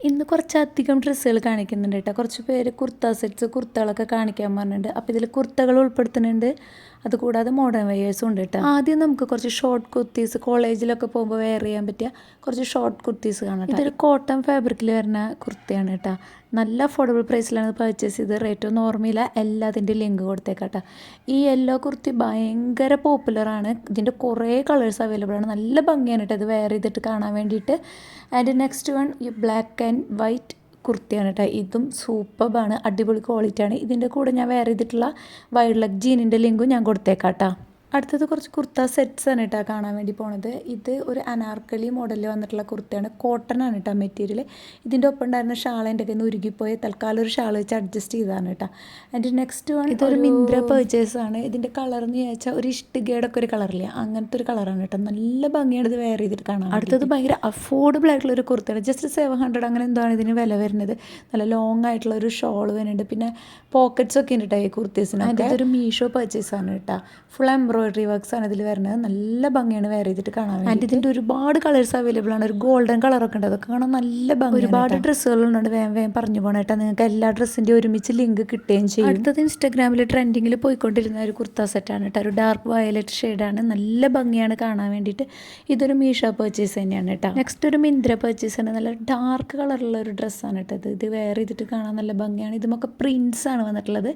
ഇന്ന് കുറച്ചധികം ഡ്രസ്സുകൾ കാണിക്കുന്നുണ്ട് കേട്ടോ. കുറച്ച് പേര് കുർത്ത സെറ്റ്സ് കുർത്തകളൊക്കെ കാണിക്കാൻ പറഞ്ഞിട്ടുണ്ട്. അപ്പോൾ ഇതിൽ കുർത്തകൾ ഉൾപ്പെടുത്തുന്നുണ്ട്, അതുകൂടാതെ മോഡേൺ വെയേഴ്സും ഉണ്ട് കേട്ടോ. ആദ്യം നമുക്ക് കുറച്ച് ഷോർട്ട് കുർത്തീസ് കോളേജിലൊക്കെ പോകുമ്പോൾ വെയർ ചെയ്യാൻ പറ്റിയ കുറച്ച് ഷോർട്ട് കുർത്തീസ് കാണാം. ഇതൊരു കോട്ടൺ ഫാബ്രിക്കിൽ വരുന്ന കുർത്തയാണ് കേട്ടോ. നല്ല അഫോർഡബിൾ പ്രൈസിലാണ് പർച്ചേസ് ചെയ്ത്. റേറ്റ് ഒന്നും ഓർമ്മയില്ല, എല്ലാത്തിൻ്റെ ലിങ്ക് കൊടുത്തേക്കാട്ടോ. ഈ യെല്ലോ കുർത്തി ഭയങ്കര പോപ്പുലറാണ്. ഇതിൻ്റെ കുറേ കളേഴ്സ് അവൈലബിൾ ആണ്. നല്ല ഭംഗിയാണ് കേട്ടോ ഇത് വെയർ ചെയ്തിട്ട് കാണാൻ വേണ്ടിയിട്ട്. ആൻഡ് നെക്സ്റ്റ് വൺ ഈ ബ്ലാക്ക് ആൻഡ് വൈറ്റ് കുർത്തിയാണ് കേട്ടോ. ഇതും സൂപ്പറാണ്, അടിപൊളി ക്വാളിറ്റിയാണ്. ഇതിൻ്റെ കൂടെ ഞാൻ വെയർ ചെയ്തിട്ടുള്ള വൈഡ് ലെഗ് ജീനിൻ്റെ ലിങ്കും ഞാൻ കൊടുത്തേക്കാം കേട്ടോ. അടുത്തത് കുറച്ച് കുർത്ത സെറ്റ്സ് ആണ് കേട്ടോ കാണാൻ വേണ്ടി പോണത്. ഇത് ഒരു അനാർക്കലി മോഡലിൽ വന്നിട്ടുള്ള കുർത്തയാണ്. കോട്ടൺ ആണ് കേട്ടോ മെറ്റീരിയൽ. ഇതിൻ്റെ ഒപ്പം ഉണ്ടായിരുന്ന ഷാൾ എൻ്റെ കയ്യിൽ നിന്ന് ഉരുകിപ്പോയി. തൽക്കാലം ഒരു ഷാൾ വെച്ച് അഡ്ജസ്റ്റ് ചെയ്തതാണ് കേട്ടോ. ആൻഡ് നെക്സ്റ്റ് വൺ ഇതൊരു മിന്ത്ര പർച്ചേസ് ആണ്. ഇതിൻ്റെ കളർ എന്ന് ചോദിച്ചാൽ ഒരു ഇഷ്ടികയുടെ ഒക്കെ ഒരു കളറില്ല, അങ്ങനത്തെ ഒരു കളറാണ് കേട്ടോ. നല്ല ഭംഗിയാണ് ഇത് വെയർ ചെയ്തിട്ട് കാണാം. അടുത്തത് ഭയങ്കര അഫോർഡബിൾ ആയിട്ടുള്ള ഒരു കുർത്തയാണ്. ജസ്റ്റ് 700 അങ്ങനെ എന്താണ് ഇതിന് വില വരുന്നത്. നല്ല ലോങ് ആയിട്ടുള്ള ഒരു ഷോൾ വരുന്നുണ്ട്, പിന്നെ പോക്കറ്റ്സ് ഒക്കെ ഉണ്ട് കേട്ടോ ഈ കുർത്തീസിന്. ഇതൊരു മീഷോ പർച്ചേസ് ആണ് കേട്ടോ. ഫുൾ എംബ്രോയിഡറി വർക്ക്സ് ആണ് ഇതിൽ വരുന്നത്. നല്ല ഭംഗിയാണ് വെയർ ചെയ്തിട്ട് കാണാൻ. ആൻഡ് ഇതിൻ്റെ ഒരുപാട് കളേഴ്സ് അവൈലബിൾ ആണ്. ഒരു ഗോൾഡൻ കളറൊക്കെ ഉണ്ട്, അതൊക്കെ കാണാൻ നല്ല ഭംഗി. ഒരുപാട് ഡ്രസ്സുകളുണ്ട്, വേഗം വേഗം പറഞ്ഞു പോകണം കേട്ടോ. നിങ്ങൾക്ക് എല്ലാ ഡ്രസ്സിൻ്റെ ഒരുമിച്ച് ലിങ്ക് കിട്ടുകയും ചെയ്യും. അടുത്തത് ഇൻസ്റ്റാഗ്രാമിൽ ട്രെൻഡിങ്ങിൽ പോയിക്കൊണ്ടിരുന്ന ഒരു കുർത്ത സെറ്റാണ് കേട്ടോ. ഒരു ഡാർക്ക് വയലറ്റ് ഷെയ്ഡാണ്, നല്ല ഭംഗിയാണ് കാണാൻ വേണ്ടിയിട്ട്. ഇതൊരു മീഷോ പർച്ചേസ് തന്നെയാണ് കേട്ടോ. നെക്സ്റ്റ് ഒരു മിന്ത്ര പർച്ചേസ് ആണ്. നല്ല ഡാർക്ക് കളറുള്ള ഒരു ഡ്രസ്സാണ് കേട്ടോ. ഇത് വെയർ ചെയ്തിട്ട് കാണാൻ നല്ല ഭംഗിയാണ്. ഇതുമൊക്കെ പ്രിൻസ് ആണ് വന്നിട്ടുള്ളത്,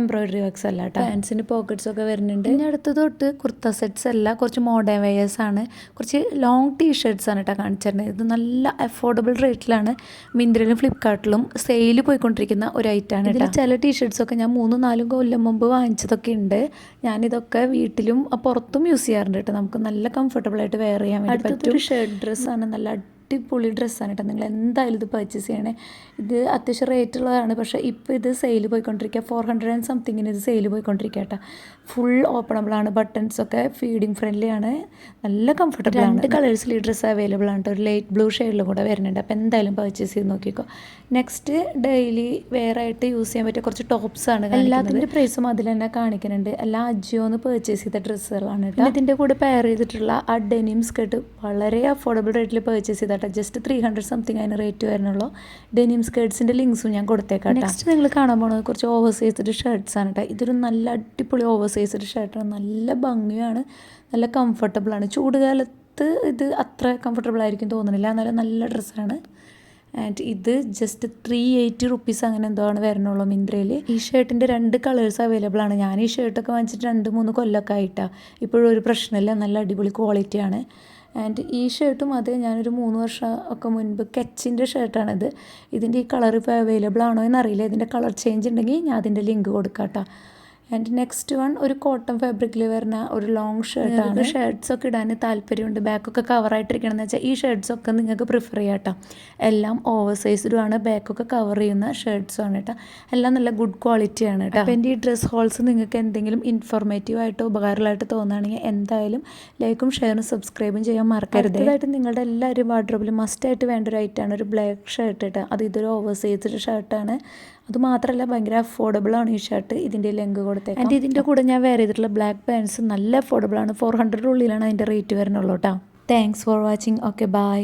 എംബ്രോയിഡറി വർക്ക്സ് അല്ല കേട്ടോ. പാൻസിന് പോക്കറ്റ്സ് ഒക്കെ വരുന്നുണ്ട്. പിന്നെ അടുത്ത തൊട്ട് കുർത്ത സെറ്റ്സ് അല്ല, കുറച്ച് മോഡേൺ വെയേഴ്സ് ആണ്. കുറച്ച് ലോങ് ടീഷർട്ട്സ് ആണ് കേട്ടോ കാണിച്ചിരുന്നത്. ഇത് നല്ല അഫോർഡബിൾ റേറ്റിലാണ് മിന്ത്രയിലും ഫ്ലിപ്കാർട്ടിലും സെയിൽ പോയിക്കൊണ്ടിരിക്കുന്ന ഒരു ഐറ്റമാണ് കേട്ടോ. ചില ടീഷർട്ട്സൊക്കെ ഞാൻ 3-4 കൊല്ലം മുമ്പ് വാങ്ങിച്ചതൊക്കെ ഉണ്ട്. ഞാനിതൊക്കെ വീട്ടിലും പുറത്തും യൂസ് ചെയ്യാറുണ്ട് കേട്ടോ. നമുക്ക് നല്ല കംഫർട്ടബിൾ ആയിട്ട് വെയർ ചെയ്യാൻ വേണ്ടി പറ്റും. ഒരു ഷർട്ട് ഡ്രസ്സാണ്, നല്ല അടിപൊളി ഡ്രസ്സാണ് കേട്ടോ. നിങ്ങൾ എന്തായാലും ഇത് പർച്ചേസ് ചെയ്യണേ. ഇത് അത്യാവശ്യം റേറ്റ് ഉള്ളതാണ്, പക്ഷേ ഇപ്പോൾ ഇത് സെയിൽ പോയിക്കൊണ്ടിരിക്കുക. 400 and something ഇത് സെയിൽ പോയിക്കൊണ്ടിരിക്കുക കേട്ടോ. ഫുൾ ഓപ്പണബിൾ ആണ്, ബട്ടൺസൊക്കെ ഫീഡിങ് ഫ്രണ്ട്ലി ആണ്, നല്ല കംഫർട്ടബിൾ ആണ്. 2 കളേഴ്സിൽ ഈ ഡ്രസ്സ് അവൈലബിൾ ആണ് കേട്ടോ. ഒരു ലൈറ്റ് ബ്ലൂ ഷെയ്ഡിലും കൂടെ വരുന്നുണ്ട്. അപ്പോൾ എന്തായാലും പർച്ചേസ് ചെയ്ത് നോക്കിക്കോ. നെക്സ്റ്റ് ഡെയിലി വെയർ ആയിട്ട് യൂസ് ചെയ്യാൻ പറ്റിയ കുറച്ച് ടോപ്സ് ആണ്. എല്ലാത്തിൻ്റെ പ്രൈസും അതിൽ തന്നെ കാണിക്കുന്നുണ്ട്. എല്ലാം അജിയോന്ന് പർച്ചേസ് ചെയ്ത ഡ്രസ്സുകളാണ് കേട്ടോ. ഇതിൻ്റെ കൂടെ പെയർ ചെയ്തിട്ടുള്ള ആ ഡെനിം സ്കേർട്ട് വളരെ അഫോർഡബിൾ റേറ്റിൽ പർച്ചേസ് ചെയ്ത ജസ്റ്റ് 300 something അതിന് റേറ്റ് വരുന്നുള്ളൂ. ഡെനിം സ്കേർട്സിൻ്റെ ലിങ്ക്സും ഞാൻ കൊടുത്തേക്കാം. നെക്സ്റ്റ് നിങ്ങൾ കാണാൻ പോകുന്നത് കുറച്ച് ഓവർ സൈസ്ഡ് ഷർട്ട്സ് ആണ് കേട്ടോ. ഇതൊരു നല്ല അടിപൊളി ഓവർ സൈസ്ഡ് ഷർട്ടാണ്. നല്ല ഭംഗിയാണ്, നല്ല കംഫർട്ടബിളാണ്. ചൂടുകാലത്ത് ഇത് അത്ര കംഫർട്ടബിൾ ആയിരിക്കും തോന്നുന്നില്ല, എന്നാലും നല്ല ഡ്രസ്സാണ്. ആൻഡ് ഇത് ജസ്റ്റ് 380 rupees അങ്ങനെ എന്തോ ആണ് വരുന്നുള്ളൂ മിന്ത്രയിൽ. ഈ ഷർട്ടിൻ്റെ 2 കളേഴ്സ് അവൈലബിൾ ആണ്. ഞാൻ ഈ ഷർട്ടൊക്കെ വാങ്ങിച്ചിട്ട് 2-3 കൊല്ലമൊക്കെ ആയിട്ടാണ്. ഇപ്പോഴും ഒരു പ്രശ്നമില്ല, നല്ല അടിപൊളി ക്വാളിറ്റിയാണ്. ആൻഡ് ഈ ഷർട്ടും അത് ഞാനൊരു 3 വർഷം ഒക്കെ മുൻപ് കെച്ചിൻ്റെ ഷർട്ടാണിത്. ഇതിൻ്റെ ഈ കളർ ഇപ്പോൾ അവൈലബിൾ ആണോ എന്നറിയില്ല. ഇതിൻ്റെ കളർ ചേഞ്ച് ഉണ്ടെങ്കിൽ ഞാൻ അതിൻ്റെ ലിങ്ക് കൊടുക്കാം കേട്ടോ. ആൻഡ് നെക്സ്റ്റ് വൺ ഒരു കോട്ടൺ ഫാബ്രിക്കിൽ വരുന്ന ഒരു ലോങ് ഷർട്ടാണ്. ഷർട്ട്സൊക്കെ ഇടാൻ താല്പര്യമുണ്ട്, ബാക്കൊക്കെ കവറായിട്ടിരിക്കണം എന്ന് വെച്ചാൽ ഈ ഷർട്ട്സൊക്കെ നിങ്ങൾക്ക് പ്രിഫർ ചെയ്യാം കേട്ടോ. എല്ലാം ഓവർ സൈസ്ഡുമാണ്, ബാക്കൊക്കെ കവർ ചെയ്യുന്ന ഷർട്ട്സുമാണ് കേട്ടോ. എല്ലാം നല്ല ഗുഡ് ക്വാളിറ്റിയാണ് കേട്ടോ. അപ്പോൾ എൻ്റെ ഈ ഡ്രസ് ഹോൾസ് നിങ്ങൾക്ക് എന്തെങ്കിലും ഇൻഫോർമേറ്റീവായിട്ടോ ഉപകാരമായിട്ട് തോന്നുകയാണെങ്കിൽ എന്തായാലും ലൈക്കും ഷെയറും സബ്സ്ക്രൈബും ചെയ്യാൻ മറക്കരുത്. അതായിട്ട് നിങ്ങളുടെ എല്ലാവരും വാർഡ്രോബിൽ മസ്റ്റായിട്ട് വേണ്ട ഒരു ഐറ്റമാണ് ഒരു ബ്ലാക്ക് ഷർട്ട് കേട്ടോ. അത് ഇതൊരു ഓവർ സൈസ്ഡ് ഷർട്ടാണ്. അതുമാത്രമല്ല ഭയങ്കര അഫോർഡബിൾ ആണ് ഈ ഷർട്ട്. ഇതിൻ്റെ ലെങ്ക് കൊടുത്തേക്കാം. ആൻഡ് ഇതിൻ്റെ കൂടെ ഞാൻ വെയർ ചെയ്തിട്ടുള്ള ബ്ലാക്ക് പാൻസ് നല്ല അഫോർഡബിൾ ആണ്. 400 ഉള്ളിലാണ് അതിൻ്റെ റേറ്റ് വരുന്നുള്ളൂ കേട്ടോ. Thanks for watching. Okay, by.